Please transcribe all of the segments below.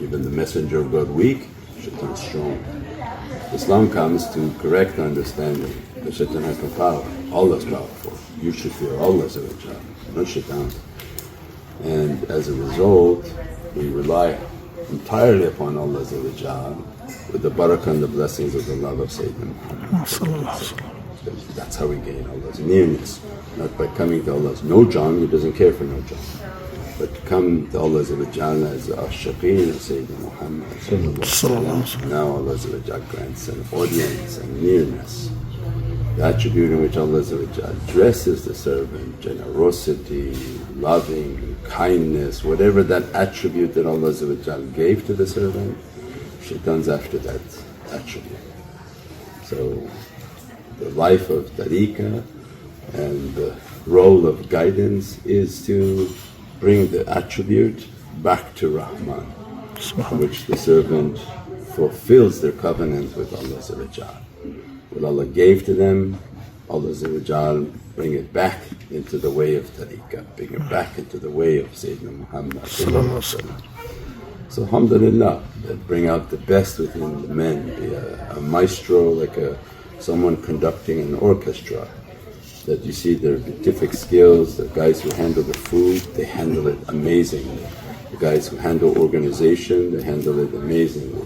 Even the messenger of God weak, shaitan strong. Islam comes to correct understanding that shaitan has no power. Allah is powerful. You should fear Allah, not shaitan. And as a result, we rely entirely upon Allah with the barakah and the blessings of the love of Sayyidina Muhammad. That's how we gain Allah's nearness, not by coming to Allah's no John, He doesn't care for no John, but to come to Allah as Ash-Shaqeen of Sayyidina Muhammad. Now Allah grants an audience and nearness. The attribute in which Allah dresses the servant, generosity, loving, kindness, whatever that attribute that Allah gave to the servant, shaitan's after that attribute. So the life of tariqah and the role of guidance is to bring the attribute back to Rahman, which the servant fulfills their covenant with Allah. What Allah gave to them, Allah bring it back into the way of tariqah, bring it back into the way of Sayyidina Muhammad. So alhamdulillah, that bring out the best within the men, be a maestro, like someone conducting an orchestra, that you see their beatific skills, the guys who handle the food, they handle it amazingly. The guys who handle organization, they handle it amazingly.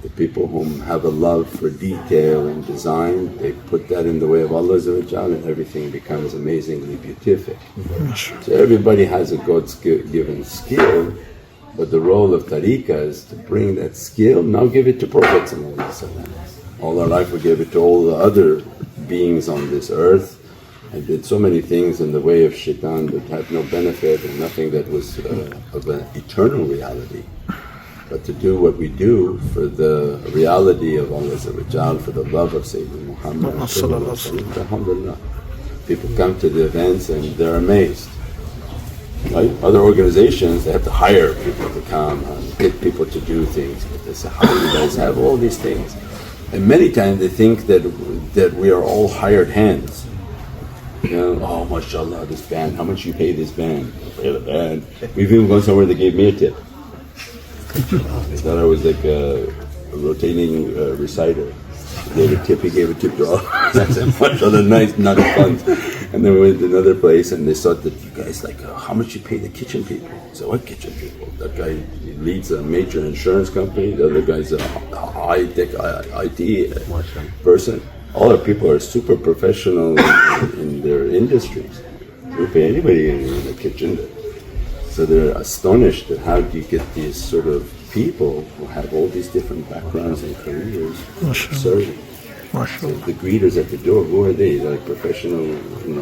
The people whom have a love for detail and design, they put that in the way of Allah and everything becomes amazingly beatific. So everybody has a God's given skill, but the role of tariqah is to bring that skill, now give it to Prophet. All our life we gave it to all the other beings on this earth and did so many things in the way of shaitan that had no benefit and nothing that was of an eternal reality. But to do what we do for the reality of Allah, for the love of Sayyidina Muhammad, alhamdulillah. People come to the events and they're amazed. Right? Other organizations, they have to hire people to come and get people to do things. But they say, how do you guys have all these things? And many times they think that we are all hired hands. You know, oh mashallah, this band, how much you pay this band? Pay the band. We've even gone somewhere, they gave me a tip. They thought I was like a rotating reciter. They gave a tip, he gave a tip to all. I said, mashallah, nice, not fun. And then we went to another place and they thought that you guys like, how much you pay the kitchen people? I said, what kitchen people? That guy leads a major insurance company, the other guy's a high-tech IT person. All our people are super professional in their industries. We pay anybody in the kitchen. So they're astonished at how do you get these sort of people who have all these different backgrounds and careers serving. So the greeters at the door, who are they? Like professional,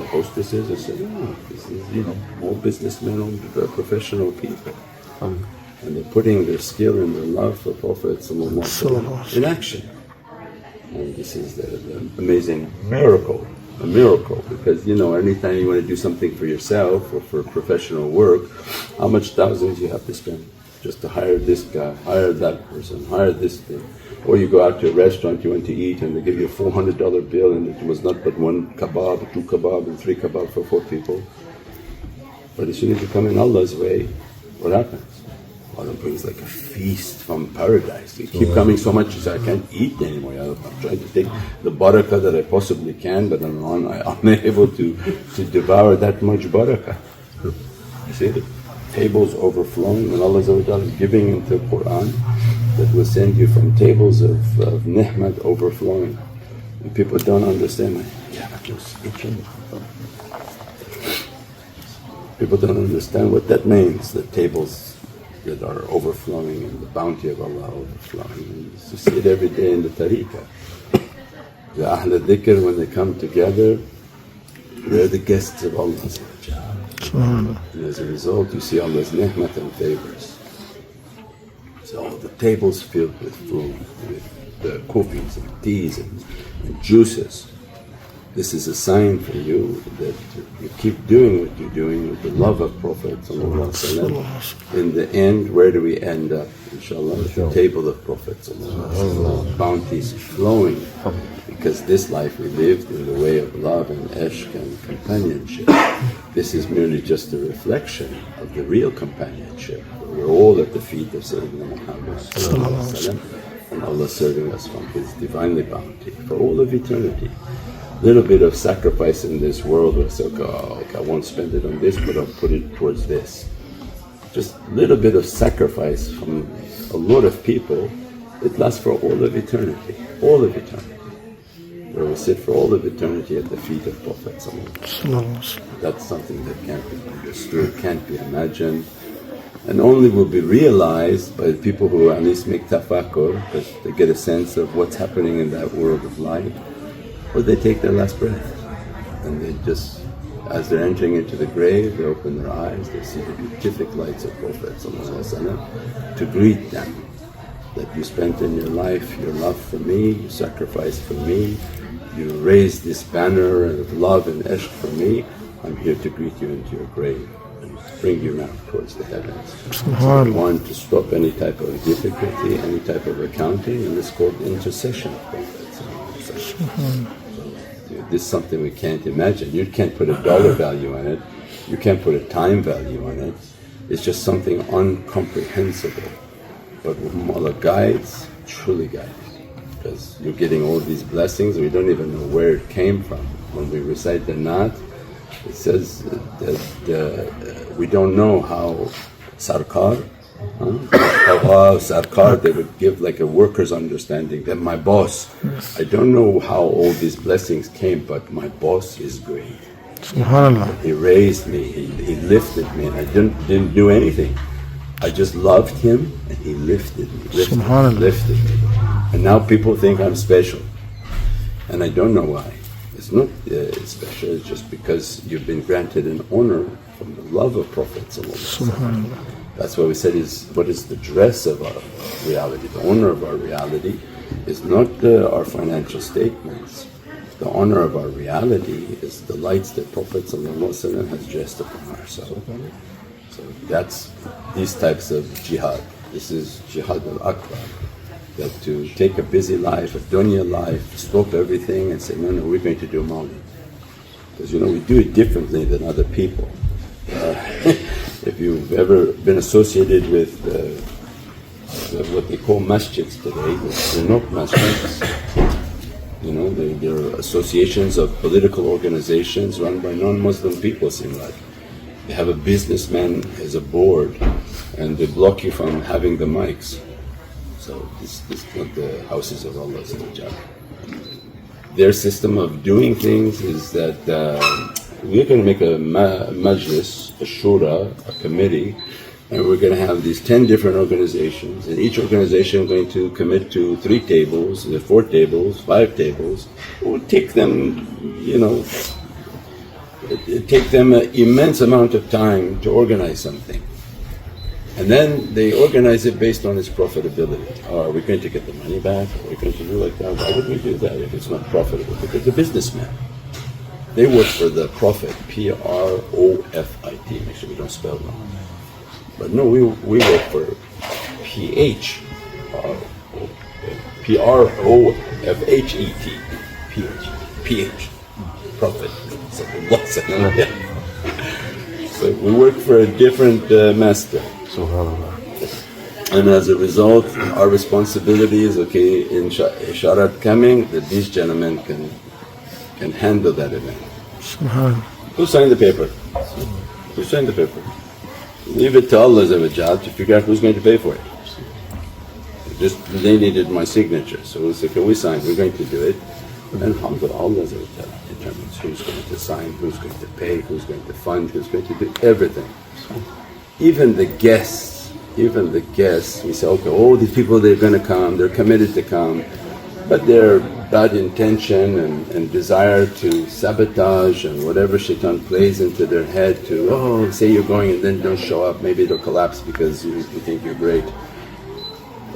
hostesses? I said, no, this is, all businessmen, all professional people. And they're putting their skill and their love for Prophet in action. And this is the amazing miracle, a miracle, because anytime you want to do something for yourself or for professional work, how much thousands you have to spend just to hire this guy, hire that person, hire this thing. Or you go out to a restaurant, you want to eat and they give you a $400 bill and it was not but one kebab, two kebab and three kebab for 4 people. But as soon as you come in Allah's way, what happens? Allah brings like a feast from paradise. You keep coming so much, you say, I can't eat anymore. I'm trying to take the barakah that I possibly can, but I'm unable to devour that much barakah. You see the tables overflowing, and Allah is giving into the Qur'an that will send you from tables of ni'mat overflowing. And people don't understand. People don't understand what that means, the tables that are overflowing and the bounty of Allah overflowing. And you see it every day in the tariqah. The Ahl al-Dhikr, when they come together, they're the guests of Allah. And as a result, you see Allah's ni'mat and favors. So the tables filled with food, with the coffees and teas and juices. This is a sign for you that you keep doing what you're doing with the love of Prophet. In the end, where do we end up? Inshallah, the table of Prophet. Bounties flowing, because this life we lived in the way of love and ishq and companionship. This is merely just a reflection of the real companionship. we're all at the feet of Sayyidina Muhammad sallallahu alaihi wasallam, and Allah serving us from His divinely bounty for all of eternity. Little bit of sacrifice in this world, we say, okay, I won't spend it on this, but I'll put it towards this. Just little bit of sacrifice from a lot of people, it lasts for all of eternity, all of eternity. Where we sit for all of eternity at the feet of Prophet ﷺ. That's something that can't be understood, can't be imagined, and only will be realized by the people who at least make tafakkur, that they get a sense of what's happening in that world of life, or they take their last breath and they just, as they're entering into the grave, they open their eyes, they see the beatific lights of Prophet ﷺ to greet them, that you spent in your life your love for me, you sacrificed for me, you raised this banner of love and ishq for me, I'm here to greet you into your grave and bring you now towards the heavens. So we want to stop any type of difficulty, any type of accounting, and it's called intercession of Prophet. This is something we can't imagine. You can't put a dollar value on it, you can't put a time value on it, it's just something incomprehensible. But whom Allah guides, truly guides, because you're getting all these blessings and we don't even know where it came from. When we recite the Naat, it says that we don't know how Sarkar, Sarkar, they would give like a worker's understanding that my boss, I don't know how all these blessings came, but my boss is great. SubhanAllah. He raised me, he lifted me, and I didn't do anything. I just loved him and he lifted me, lifted me. And now people think I'm special, and I don't know why. It's not special, it's just because you've been granted an honor from the love of Prophet ﷺ. That's why we said what is the dress of our reality, the honor of our reality is not our financial statements. The honor of our reality is the lights that Prophet ﷺ has dressed upon ourselves. So that's these types of jihad. This is jihad al-akbar. That to take a busy life, a dunya life, stop everything and say, no, we're going to do mawlid. Because we do it differently than other people. If you've ever been associated with what they call masjids today, they're not masjids. They're associations of political organizations run by non-Muslim people, seem like. They have a businessman as a board and they block you from having the mics. So this is not the houses of Allah. Their system of doing things is that we're going to make a majlis, a shura, a committee, and we're going to have these 10 different organizations, and each organization is going to commit to 3 tables, 4 tables, 5 tables. It will take them, it take them an immense amount of time to organize something. And then they organize it based on its profitability. Are we going to get the money back? Are we going to do like that? Why would we do that if it's not profitable? Because the businessman, they work for the Prophet, P-R-O-F-I-T. Make sure we don't spell wrong. But no, we work for P-R-O-F-H-E-T. P-H. Prophet. So we work for a different master. And as a result, our responsibility is, okay, in Isharat coming, that these gentlemen can handle that event. Who signed the paper? Who signed the paper? Leave it to Allah to figure out who's going to pay for it. They needed my signature, so we said, okay, we signed, we're going to do it. And alhamdulillah, Allah determines who's going to sign, who's going to pay, who's going to fund, who's going to do everything. Even the guests, we say, okay, all these people, they're going to come, they're committed to come, but their bad intention and desire to sabotage and whatever shaitan plays into their head to, say you're going and then don't show up, maybe it'll collapse because you think you're great.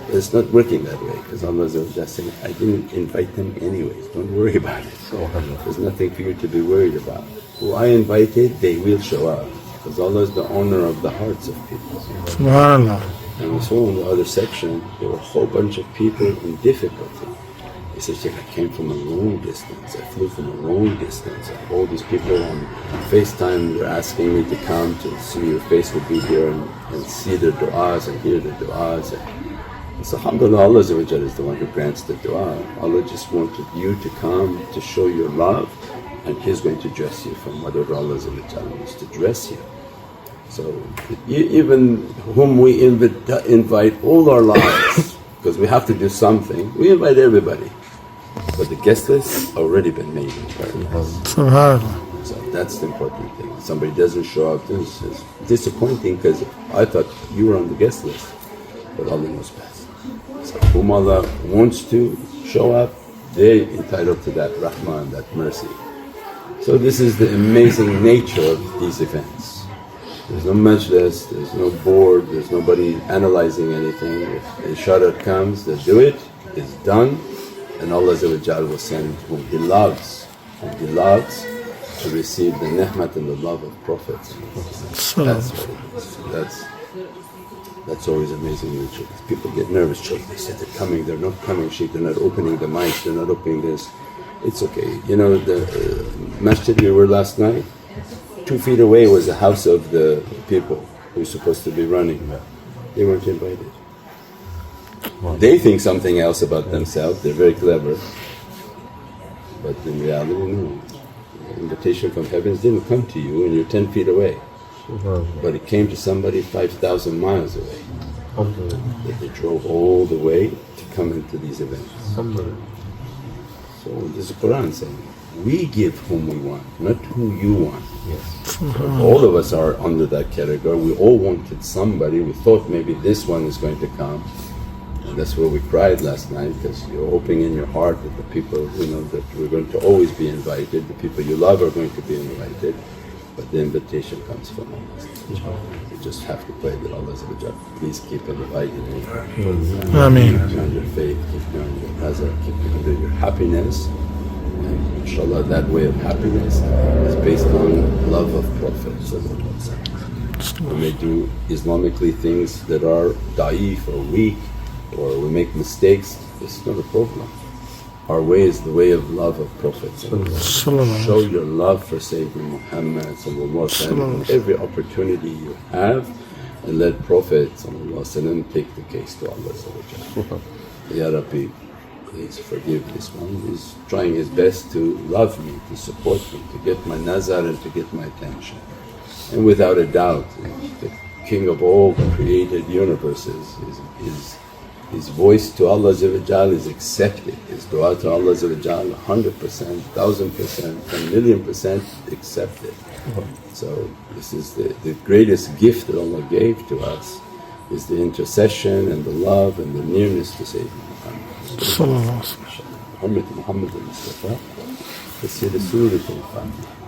It's not working that way, because Allah is just saying, I didn't invite them anyways, don't worry about it. There's nothing for you to be worried about. Who I invited, they will show up, because Allah is the owner of the hearts of people. SubhanAllah. And we saw in the other section, there were a whole bunch of people in difficulty. He said, Sheikh, I came from a long distance. I flew from a long distance. All these people on FaceTime were asking me to come to see your face, would be here and see the du'as and hear the du'as. And so alhamdulillah, Allah is the one who grants the du'a. Allah just wanted you to come to show your love, and He's going to dress you from whatever Allah wants to dress you. So even whom we invite all our lives, because we have to do something, we invite everybody. But the guest list already been made in paradise. SubhanAllah. So that's the important thing. Somebody doesn't show up, this is disappointing because I thought you were on the guest list. But Allah knows best. So whom Allah wants to show up, they're entitled to that rahmah and that mercy. So this is the amazing nature of these events. There's no majlis, there's no board, there's nobody analyzing anything. If the isharat comes, they do it, it's done, and Allah will send whom He loves, to receive the ni'mat and the love of Prophets. That's what it is. That's always amazing nature. People get nervous, Shaykh, they said they're coming, they're not coming, Shaykh, they're not opening the mics, they're not opening this. It's okay. You know, the masjid we were last night, 2 feet away was the house of the people who were supposed to be running. They weren't invited. They think something else about themselves, they're very clever. But in reality, no. The invitation from heavens didn't come to you and you're 10 feet away. But it came to somebody 5,000 miles away. That they drove all the way to come into these events. So this is the Quran saying, we give whom we want, not who you want. So all of us are under that category. We all wanted somebody, we thought maybe this one is going to come. And that's where we cried last night, because you're hoping in your heart that the people, that we're going to always be invited, the people you love are going to be invited. But the invitation comes from Allah. You just have to pray that Allah please keep inviting me. Ameen. Keep me on your faith, keep me on your nazar, keep me under your happiness. And inshallah that way of happiness is based on love of Prophet. We may do Islamically things that are da'if or weak, or we make mistakes, it's not a problem. Our way is the way of love of Prophet. Show your love for Sayyidina Muhammad every opportunity you have, and let Prophet take the case to Allah. Ya Rabbi, please forgive this one. He's trying his best to love me, to support me, to get my nazar and to get my attention. And without a doubt, the King of all created universes, his voice to Allah is accepted, his dua to Allah 100%, 1000%, 1,000,000% accepted. So this is the greatest gift that Allah gave to us, is the intercession and the love and the nearness to Sayyidina Muhammad. Muhammad al-Mustafa, Sayyid Surat al-Fatiha.